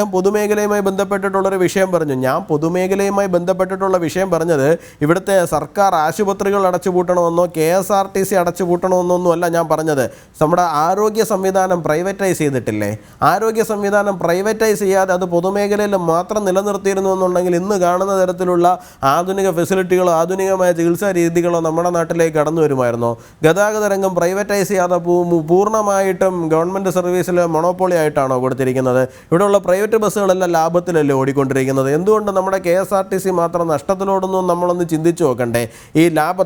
പൊതുമേഖലയുമായി ബന്ധപ്പെട്ടിട്ടുള്ളൊരു വിഷയം പറഞ്ഞു. ഞാൻ പൊതുമേഖലയുമായി ബന്ധപ്പെട്ടിട്ടുള്ള വിഷയം പറഞ്ഞത് ഇവിടുത്തെ സർക്കാർ ആശുപത്രികൾ അടച്ചുപൂട്ടണമെന്നോ KSRTC അടച്ചുപൂട്ടണമെന്നൊന്നും അല്ല ഞാൻ പറഞ്ഞത്. നമ്മുടെ ആരോഗ്യ സംവിധാനം പ്രൈവറ്റൈസ് ചെയ്തിട്ടില്ലേ? ആരോഗ്യ സംവിധാനം പ്രൈവറ്റൈസ് ചെയ്യാതെ അത് പൊതുമേഖലയിൽ മാത്രം നിലനിർത്തിയിരുന്നു എന്നുണ്ടെങ്കിൽ ഇന്ന് കാണുന്ന തരത്തിലുള്ള ആധുനിക ഫെസിലിറ്റികളോ ആധുനികമായ ചികിത്സാ രീതികളോ നമ്മുടെ നാട്ടിലേക്ക് കടന്നു വരുമായിരുന്നോ? ഗതാഗത രംഗം പ്രൈവറ്റൈസ് ചെയ്യാതെ പൂർണ്ണമായിട്ടും ഗവൺമെൻറ് സർവീസിൽ മൊണോപ്പൊളി ആയിട്ടാണോ കൊടുത്തിരിക്കുന്നത്? ഇവിടെയുള്ള പ്രൈവറ്റ് ബസ്സുകളെല്ലാം ലാഭത്തിലല്ലേ ഓടിക്കൊണ്ടിരിക്കുന്നത്? എന്തുകൊണ്ട് നമ്മുടെ KSRTC മാത്രം നഷ്ടത്തിലോടുന്നു? നമ്മളൊന്ന് ചിന്തിച്ചു നോക്കണ്ടേ? ഈ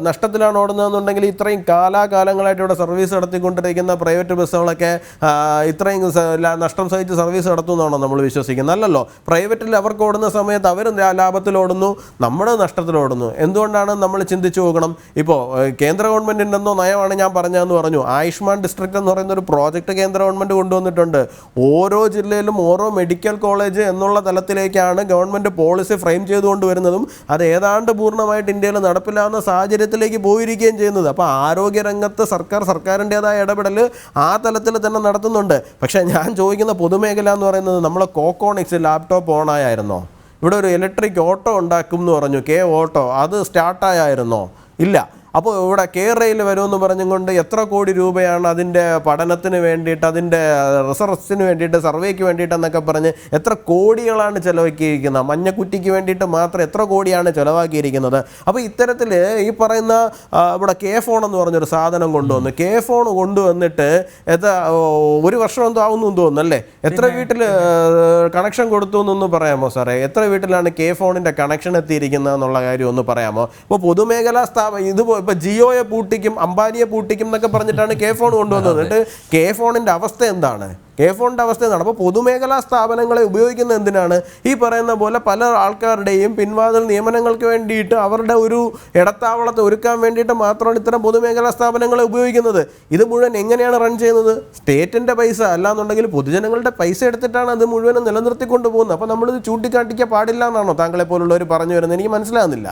നഷ്ടത്തിലാണ് ഓടുന്നതെന്നുണ്ടെങ്കിൽ ഇത്രയും കാലാകാലങ്ങളായിട്ട് ഇവിടെ സർവീസ് നടത്തിക്കൊണ്ടിരിക്കുന്ന പ്രൈവറ്റ് ബസ്സുകളൊക്കെ ഇത്രയും നഷ്ടം സഹിച്ച് സർവീസ് നടത്തുന്നതാണോ നമ്മൾ വിശ്വസിക്കുന്നത്? അല്ലല്ലോ. പ്രൈവറ്റിൽ അവർക്ക് ഓടുന്ന സമയത്ത് അവർ ലാഭത്തിലോടുന്നു, നമ്മൾ നഷ്ടത്തിലോടുന്നു. എന്തുകൊണ്ടാണ് നമ്മൾ ചിന്തിച്ചു നോക്കണം. ഇപ്പോൾ കേന്ദ്ര ഗവൺമെൻറ്റിൻ്റെ എന്തോ നയമാണ് ഞാൻ പറഞ്ഞതെന്ന് പറഞ്ഞു. ആയുഷ്മാൻ ഡിസ്ട്രിക്റ്റ് എന്ന് പറയുന്ന ഒരു പ്രോജക്റ്റ് കേന്ദ്ര ഗവൺമെൻറ് കൊണ്ടുവന്നിട്ടുണ്ട്. ഓരോ ജില്ലയിലും ഓരോ മെഡിക്കൽ കോളേജ് എന്നുള്ള തലത്തിലേക്കാണ് ഗവൺമെൻറ് പോളിസി ഫ്രെയിം ചെയ്തുകൊണ്ട് വരുന്നതും അത് ഏതാണ്ട് പൂർണ്ണമായിട്ട് ഇന്ത്യയിൽ നടപ്പിലാകുന്ന സാഹചര്യത്തിലേക്ക് പോയിരിക്കുകയും ചെയ്യുന്നത്. അപ്പോൾ ആരോഗ്യരംഗത്ത് സർക്കാരിൻ്റേതായ ഇടപെടൽ ആ തലത്തിൽ തന്നെ നടത്തുന്നുണ്ട്. പക്ഷേ ഞാൻ ചോദിക്കുന്ന പൊതുമേഖല എന്ന് പറയുന്നത് നമ്മളെ കോക്കോണിക്സ് ലാപ്ടോപ്പ് ഓണായായിരുന്നോ? ഇവിടെ ഒരു ഇലക്ട്രിക് ഓട്ടോ ഉണ്ടാക്കും എന്ന് പറഞ്ഞു, ഓട്ടോ, അത് സ്റ്റാർട്ടായിരുന്നോ? ഇല്ല. അപ്പോൾ ഇവിടെ റെയിൽ വരുമെന്ന് പറഞ്ഞുകൊണ്ട് എത്ര കോടി രൂപയാണ് അതിൻ്റെ പഠനത്തിന് വേണ്ടിയിട്ട്, അതിൻ്റെ റിസർച്ചിന് വേണ്ടിയിട്ട്, സർവേക്ക് വേണ്ടിയിട്ടെന്നൊക്കെ പറഞ്ഞ് എത്ര കോടികളാണ് ചിലവാക്കിയിരിക്കുന്നത്. മഞ്ഞക്കുറ്റിക്ക് വേണ്ടിയിട്ട് മാത്രം എത്ര കോടിയാണ് ചിലവാക്കിയിരിക്കുന്നത്. അപ്പോൾ ഇത്തരത്തിൽ ഈ പറയുന്ന ഇവിടെ ഫോൺ എന്ന് പറഞ്ഞൊരു സാധനം കൊണ്ടുവന്നു. ഫോൺ കൊണ്ടുവന്നിട്ട് ഒരു വർഷം എന്തോ ആവുന്നു തോന്നുന്നു അല്ലേ? എത്ര വീട്ടിൽ കണക്ഷൻ കൊടുത്തു എന്നൊന്ന് പറയാമോ സാറേ? എത്ര വീട്ടിലാണ് ഫോണിൻ്റെ കണക്ഷൻ എത്തിയിരിക്കുന്നത് എന്നുള്ള കാര്യം ഒന്ന് പറയാമോ? ഇപ്പോൾ പൊതുമേഖലാ സ്ഥാപനം ഇപ്പോൾ ജിയോയെ പൂട്ടിക്കും, അംബാനിയെ പൂട്ടിക്കും എന്നൊക്കെ പറഞ്ഞിട്ടാണ് ഫോൺ കൊണ്ടുവന്നത്. എന്നിട്ട് ഫോണിൻ്റെ അവസ്ഥ എന്താണ്? ഫോണിൻ്റെ അവസ്ഥ എന്താണ്? അപ്പോൾ പൊതുമേഖലാ സ്ഥാപനങ്ങളെ ഉപയോഗിക്കുന്നത് എന്തിനാണ്? ഈ പറയുന്ന പോലെ പല ആൾക്കാരുടെയും പിൻവാതിൽ നിയമനങ്ങൾക്ക് വേണ്ടിയിട്ട് അവരുടെ ഒരു ഇടത്താവളത്തെ ഒരുക്കാൻ വേണ്ടിയിട്ട് മാത്രമാണ് ഇത്തരം പൊതുമേഖലാ സ്ഥാപനങ്ങളെ ഉപയോഗിക്കുന്നത്. ഇത് മുഴുവൻ എങ്ങനെയാണ് റൺ ചെയ്യുന്നത്? സ്റ്റേറ്റിൻ്റെ പൈസ അല്ലാന്നുണ്ടെങ്കിൽ പൊതുജനങ്ങളുടെ പൈസ എടുത്തിട്ടാണ് അത് മുഴുവനും നിലനിർത്തിക്കൊണ്ട് പോകുന്നത്. അപ്പോൾ നമ്മളിത് ചൂണ്ടിക്കാട്ടിക്കാൻ പാടില്ല എന്നാണോ താങ്കളെ പോലുള്ളവർ പറഞ്ഞു വരുന്നത്? എനിക്ക് മനസ്സിലാകുന്നില്ല.